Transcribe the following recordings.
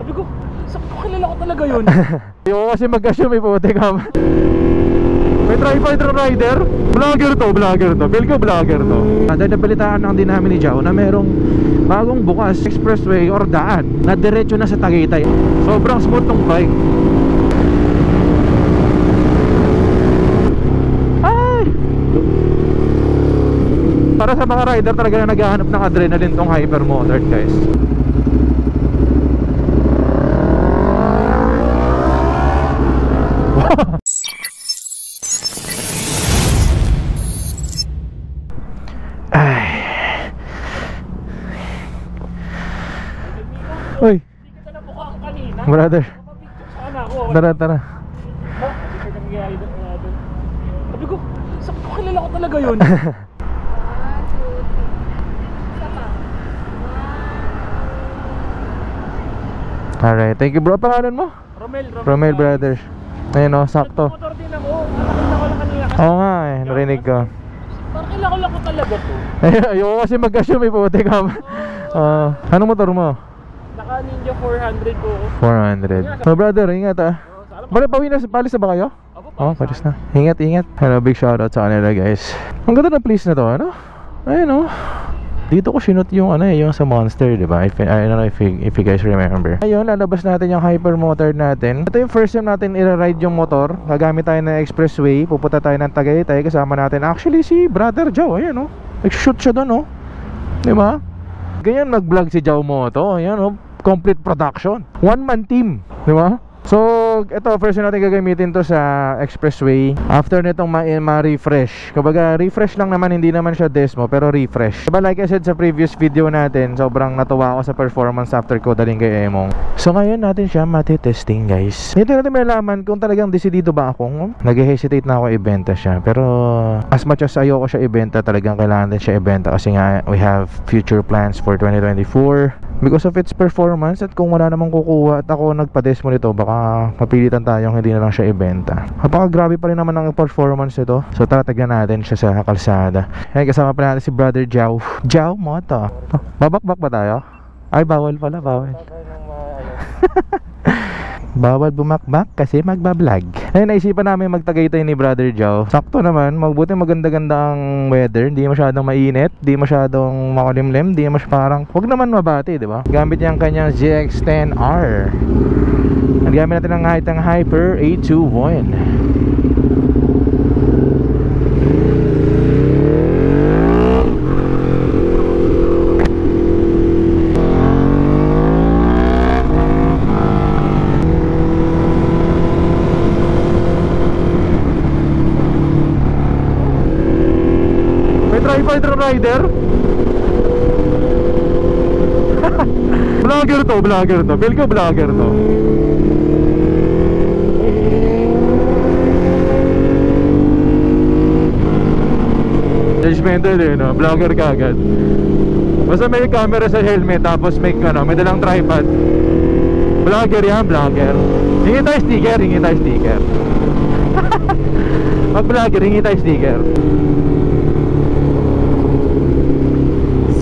Sabi ko, kilala ko talaga yun. Ayoko kasi mag-assume po, teka. May trifighter rider? Vlogger to. Feel ko vlogger to. Dahil nabalitaan lang din namin ni Jao na merong bagong bukas expressway or daan na diretso na sa Tagaytay. Sobrang smooth tong bike. Ay! Para sa mga rider talaga na naghahanap ng adrenaline tong hypermotored, guys. Uy, brother, tara. Sabi ko, kilala ko talaga yun. Alright, thank you bro. Pangalan mo? Romel brother. Ayun o, sakto. Motor din ako. Nakakita ko lang kanina. Oo nga eh, narinig ko. Parang kilala ko talaga to. Ayoko kasi mag-assume po, teka. Anong motor mo? Naka Ninja 400 po. 400. Oh brother, ingat ah. Bale, palis na ba kayo? Oo, palis na. Ingat. Hello, big shoutout sa kanila guys. Ang ganda ng place na to, ano? Ayun o. Dito ko sinut yung yung sa Monster, di ba? I don't know if you guys remember. Ayun, lalabas natin yung hypermotor natin. Ito yung first time natin i-ride yung motor. Gagamit tayo ng expressway. Pupunta tayo ng Tagaytay. Kasama natin actually si Brother Joe. Ayun o. Nag-shoot siya doon o. Di ba? Ganyan mag-vlog si Joe Moto. Ayun o. Complete production. One-man team. Di ba? So, ito first natin gagamitin to sa expressway. After nitong ma-refresh. Kumbaga, refresh lang naman, hindi naman siya desmo, pero refresh. Diba, like I said sa previous video natin, sobrang natuwa ako sa performance after ko daling kay Emong. So, ngayon natin siya matitesting, guys. Dito natin malaman kung talagang decidido ba akong nag-hesitate na ako ibenta siya. Pero, as much as ayoko siya ibenta, talagang kailangan din siya ibenta kasi nga, we have future plans for 2024. Because of its performance, at kung wala namang kukuha at ako nagpa-desmo nito, baka mapilitan tayong hindi na lang siya ibenta. Napaka-grabe pa rin naman ang performance nito. So tara, tignan natin siya sa kalsada. Ay, kasama pa natin si Brother Jao. Jao Moto. Babakbak ba tayo? Ay, bawal pala, bawal. Bawal bumakbak kasi magbablog. Ayun, naisipan namin magtagaytay ni Brother Jao. Sakto naman, mabuti maganda-ganda ang weather. Hindi masyadong mainit, hindi masyadong makulimlim, hindi parang huwag naman mabati, di ba? Gamit niya ang kanyang ZX-10R. Gamit natin ang height ng Hyper A21. Trifighter rider? Vlogger to. Feel ko vlogger to. Judgmental no? Vlogger ka agad. Basta may camera sa helmet, tapos may dalang tripod. Vlogger yan, vlogger. Hingi tayo sticker. Mag vlogger, hingi tayo sticker.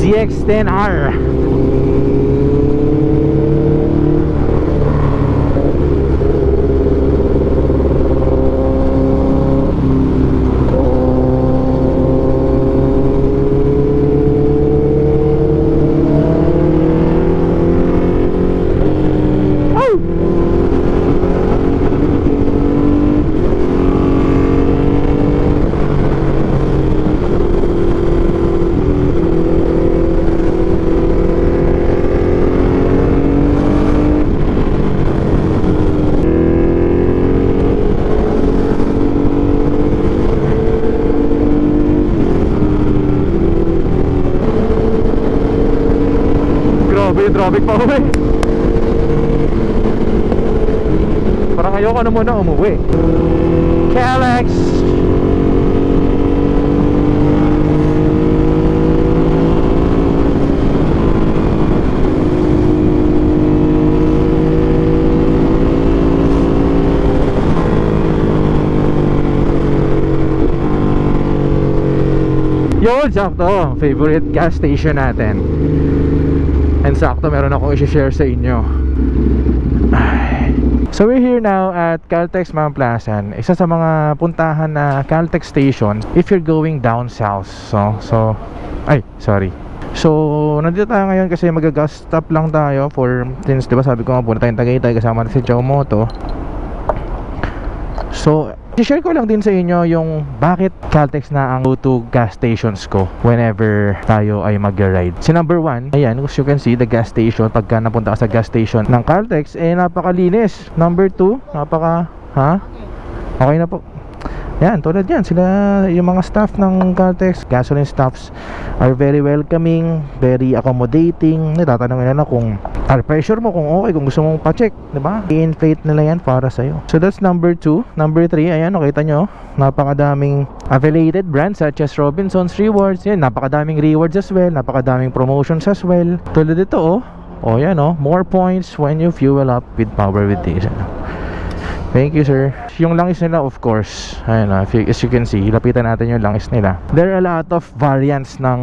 ZX-10R. Traffic pa uwi. Parang ayoko na muna umuwi. Calex. Yun, sakto. Favorite gas station natin. And sakto, meron akong i-share sa inyo. So we're here now at Caltex Mount Plasan. Isa sa mga puntahan na Caltex station if you're going down south. So nandito tayo ngayon kasi mag-gas stop lang tayo since diba sabi ko nga punta tayong Tagaytay kasama na si Chow Moto. So i-share ko lang din sa inyo yung bakit Caltex na ang go-to gas stations ko whenever tayo ay mag-ride. Si number 1, ayan, as you can see, the gas station. Pagka napunta ka sa gas station ng Caltex, napakalinis. Number 2, okay na po. Yan, tulad yan, sila, yung mga staff ng Caltex, gasoline staffs are very welcoming, very accommodating. Natatanong nila na kung pressure mo, kung okay, kung gusto mong pa-check, diba? I-inflate nila yan para sa'yo. So that's number 2. Number 3, ayan, nakita nyo, napakadaming affiliated brands such as Robinsons Rewards. Yan, napakadaming rewards as well, napakadaming promotions as well. Tulad ito, yan, more points when you fuel up with Power with Diesel. Thank you, sir. Yung langis nila, of course, ayun, as you can see, lapitan natin yung langis nila. There are a lot of variants ng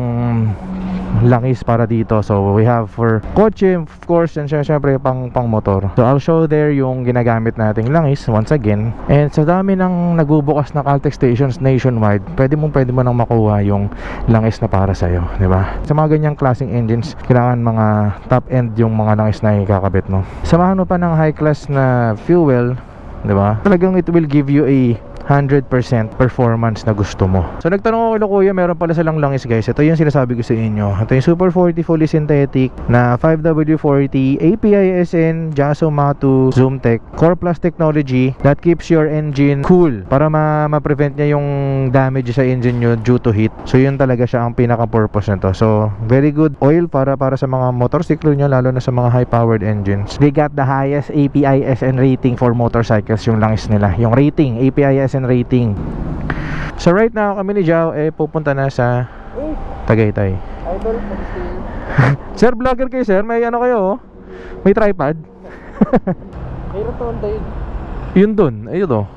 langis para dito. So we have for kotse, of course, and syempre pang motor. So I'll show there yung ginagamit nating langis once again. And sa dami ng nagbubukas na Caltex stations nationwide, pwede mo nang makuha yung langis na para sa'yo, di ba? Sa mga ganyang klaseng engines, kailangan mga top end yung mga langis na ikakabit mo. Samahan mo pa ng high class na fuel, diba? Talagang it will give you a 100% performance na gusto mo. So nagtanong ako kay Kuya, meron pala silang langis guys. Ito yung sinasabi ko sa inyo. Ito yung Super 40 fully synthetic na 5W40 API-SN Jaso Matu Zoomtech Core Plus technology that keeps your engine cool para ma-prevent niya yung damage sa engine nyo due to heat. So yun talaga siya ang pinaka-purpose nito. So very good oil para sa mga motorsiklo nyo, lalo na sa mga high-powered engines. They got the highest API-SN rating for motorcycles, yung langis nila. Yung rating, API-SN rating. So right now kami ni Jao pupunta na sa Tagaytay. Sir, vlogger kayo sir, may ano kayo may tripod. May rotonda yun. Yun dun, ayun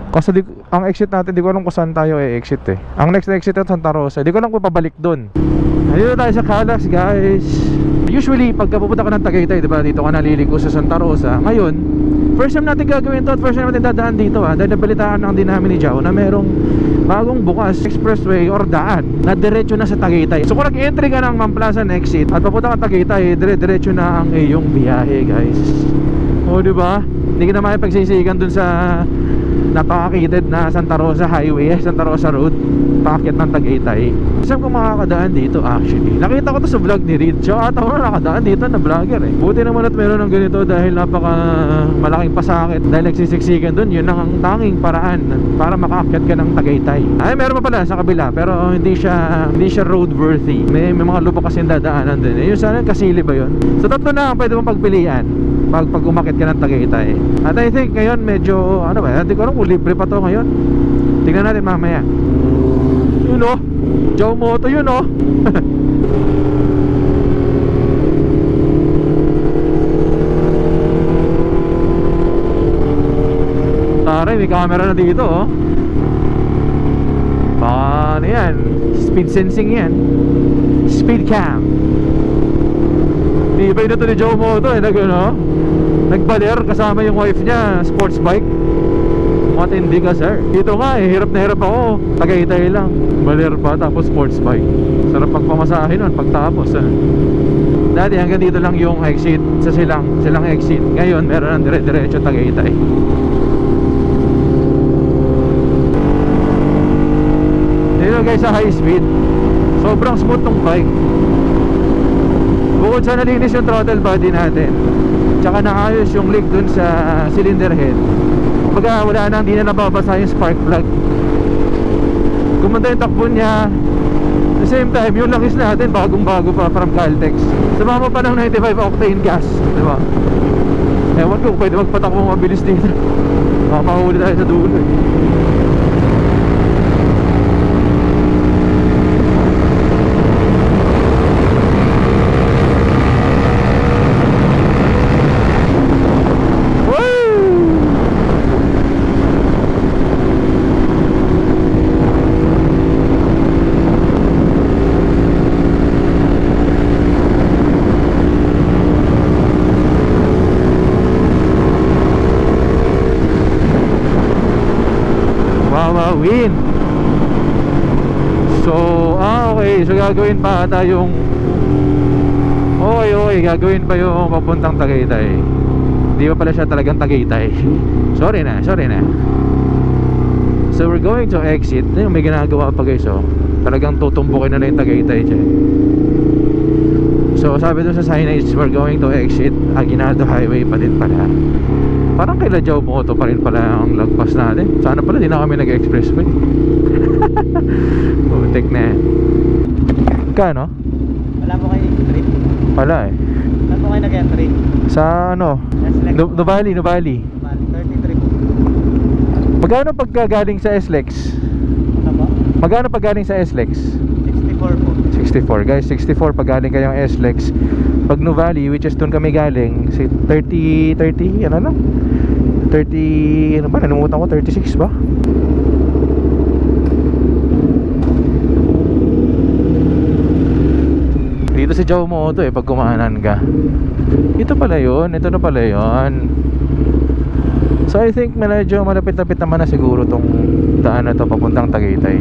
kasi ang exit natin, di ko alam kung saan tayo exit Ang next exit at Santa Rosa, di ko alam kung pabalik dun. Dito tayo sa Caltex guys. Usually pagka pupunta ka ng Tagaytay, diba, dito ka naliligo sa Santa Rosa. Ngayon, first time natin gagawin to at first time natin dadaan dito dahil nabalitaan lang din namin ni Jao na merong bagong bukas expressway or daan na diretso na sa Tagaytay. So kung nag-entry ka ng Mamplasan exit at papunta ka Tagaytay, diretso na ang iyong biyahe guys. O diba? Hindi ka na makipagsisigan dun sa napakakitid na Santa Rosa Highway, Santa Rosa Road, paakyat ng Tagaytay. Saan ko makakadaan dito actually? Nakita ko to sa vlog ni Reed. So ata ko na nakadaan dito na vlogger Buti naman at meron ng ganito dahil napaka malaking pasakit. Dahil nagsisiksikan dun, yun ang tanging paraan para makaakyat ka ng Tagaytay. Ay meron pa pala sa kabila pero hindi siya roadworthy. May mga lubak kasi dadaanan din. Yung sana Kasili ba yun? So tatlo na ang pwede mong pagpilian pag umakit ka ng Tagaytay. At I think ngayon medyo hindi ko alam kung libre pa to ngayon. Tingnan natin mamaya. Yun Chow Moto yun Taray, may camera na dito baka ano yan, speed sensing yan, speed cam. Ibay na to ni Chow Moto nagbaler kasama yung wife niya, sports bike. Matindi ka sir. Dito nga hirap na hirap ako. Tagaytay lang, baler pa tapos sports bike. Sarap pagpamasahe nun pagtapos Dati hanggang dito lang yung exit sa silang exit. Ngayon meron ng dire-diretso Tagaytay. Dito guys sa high speed, sobrang smooth tong bike. Bukod sa nalinis yung throttle body natin, tsaka naayos yung leak dun sa cylinder head. Kumbaga wala na, hindi na nababasa yung spark plug. Gumanda yung takbo niya. At the same time, yung langis natin bagong bago pa from Caltex. Sumama pa ng 95 octane gas, diba? Ewan ko, pwede magpatakbo mabilis dito. Makapahuli tayo sa dulo gagawin. So, okay. So, gagawin pa ata yung okay, gagawin pa yung papuntang Tagaytay. Di ba pala siya talagang Tagaytay? Sorry na. So, we're going to exit. May ginagawa pa guys, oh. Talagang tutumbukin na yung Tagaytay dyan. So, sabi doon sa signage, we're going to exit Aguinaldo Highway pa din pala. Parang kaila Jow Moto pa rin pala ang lagpas natin. Sana pala di na kami nag-expressway. Putik na yan. Kano? Wala po kayo entry? Wala eh. Saan po kayo nag-entry? Sa ano? Nubali 33 po. Magkano pagkagaling sa SLEX? Ano po? Magkano paggaling sa SLEX? 64 po. 64 guys, 64 pag galing kayong SLEX. Pag Nuvali, which is doon kami galing, 30, ano lang? 30, ano ba? Nanungutan ko, 36 ba? Dito si Jow Moto pag kumanan ka. Ito pala yun, ito na pala yun. So I think medyo malapit-lapit naman na siguro tong daan na to papuntang Tagaytay.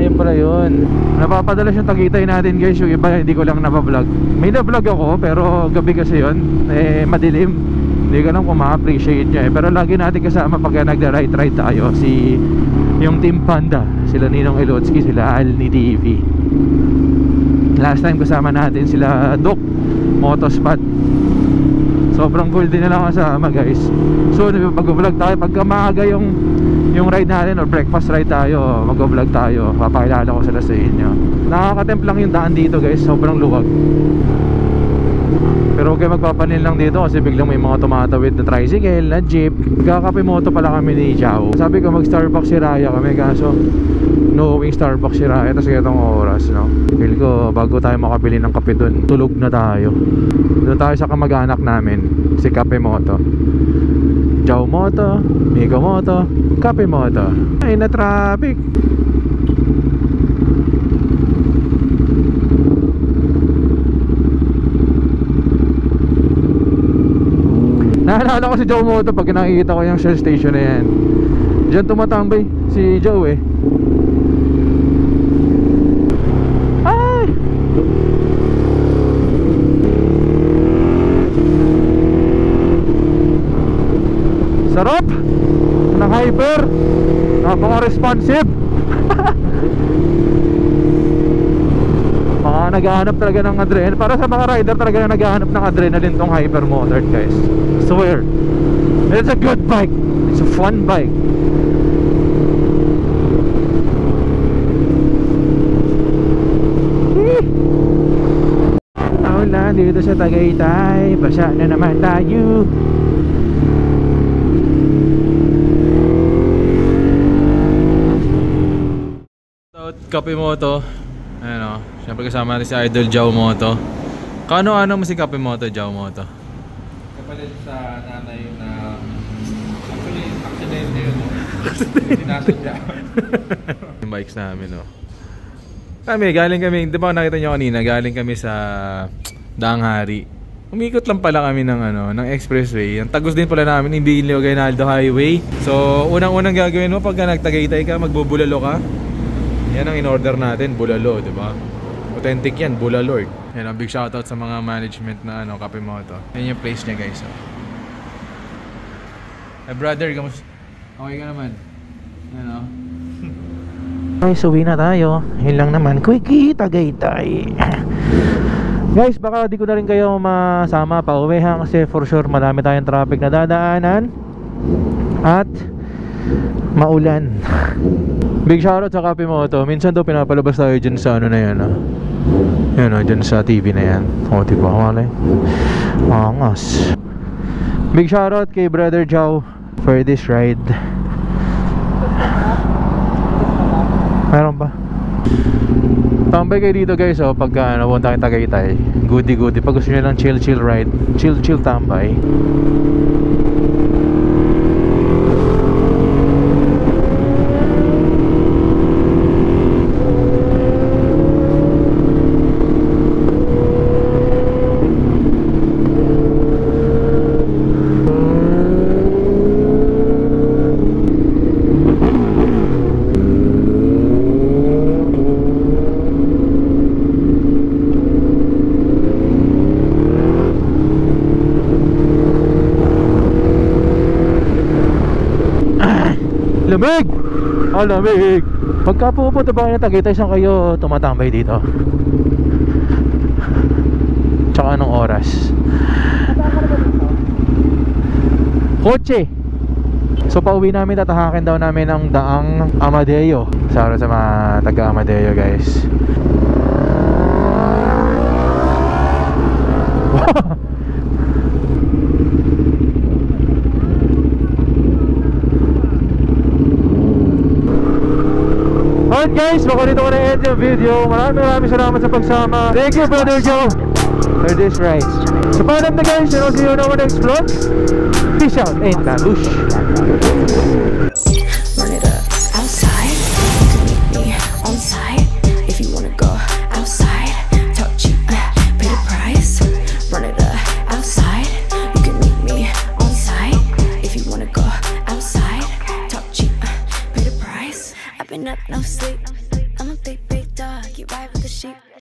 Yun pala yun. Napapadalas yung Tagaytay natin guys. Yung iba hindi ko lang nabablog. May na-vlog ako pero gabi kasi yun madilim. Hindi ko lang kung ma-appreciate nyo pero lagi natin kasama pag nagda-ride tayo yung Team Panda. Sila Ninong Elotsky, sila Alni TV. Last time kasama natin sila Doc Motospot. Sobrang cool din nila kasama guys. So pag-vlog tayo pagka maaga yung ride natin or breakfast ride tayo, mag-vlog tayo, papakilala ko sila sa inyo. Nakakatempt lang yung daan dito guys, sobrang luwag. Pero huwag kayo magpapanil lang dito kasi biglang may mga tumatawid na tricycle, na jeep. Magkakapimoto pala kami ni Jow. Sabi ko mag Starbucks si Raya kami kaso no-wing Starbucks si Raya. Tapos ganitong oras, no? Feel ko bago tayo makabili ng kape dun, tulog na tayo. Doon tayo sa kamag-anak namin, si Kape Moto. Jow Moto, Migo Moto, Kape Moto. Ay na traffic. Naalala ko si Jow Moto pag nakikita ko yung Shell station na yan. Diyan tumatambay si Jow Ay! Sarap! Naka-hyper! Napaka-responsive! Mga naghahanap talaga ng adrenaline. Para sa mga rider talaga na naghahanap ng adrenaline tong hyper motor guys. Swear. It's a good bike. It's a fun bike. Wala dito sa Tagaytay. Basa na naman tayo. Kape Moto. Ayan o. Siyempre kasama natin si Idol Jow Moto. Kano-ano mo si Kape Moto, Jow Moto? Kapalit sa nanay na actually accident yun. Hindi nasadya. Yung bikes namin o. Galing kami, di ba nakita nyo kanina, galing kami sa Daanghari. Umikot lang pala kami ng expressway. Ang tagos din pala namin, hindi Aguinaldo Highway. So, unang-unang gagawin mo pagka nagtagaytay ka, magbubulalo ka. Yan ang in-order natin, bulalo, di ba? Authentic yan, bulalord. Yan, big shoutout sa mga management na Kape Moto. Yan yung place niya guys. Hey brother, kamusta? Okay ka naman? Yan o. Okay, suwi na tayo. Yun lang naman, quickie, Tagaytay. Guys, baka di ko na rin kayo masama pa uwi ha, kasi for sure marami tayong traffic na dadaanan at maulan. Big shoutout sa Kape Moto. Minsan daw pinapalabas tayo dyan sa na yan Yan dyan sa TV na yan. O diba, malay angas. Big shoutout kay Brother Jow for this ride. Meron ba? Tambay kayo dito guys pagka napunta kayong Tagaytay. Goody pag gusto nyo lang chill ride, chill tambay. Lamig! Ah, lamig! Pagka pupunta ba kayo ng Tagaytay, saan kayo tumatambay dito? Tsaka anong oras? Kotse! So pauwi namin, tatahakin daw namin ang daang Amadeo. Sa mga taga Amadeo guys. Alright guys, baka dito ko na-end yung video. Maraming salamat sa pagsama. Thank you Brother Joe for this ride. So paalam na guys, and I'll see you on our next vlog. Peace out and babush. Run it up outside. You can meet me on site if you wanna go outside. Talk cheap, pay the price. Run it up outside. You can meet me on site if you wanna go outside. Talk cheap, pay the price. I've been up no sleep. I'm a big dog. You ride with the sheep.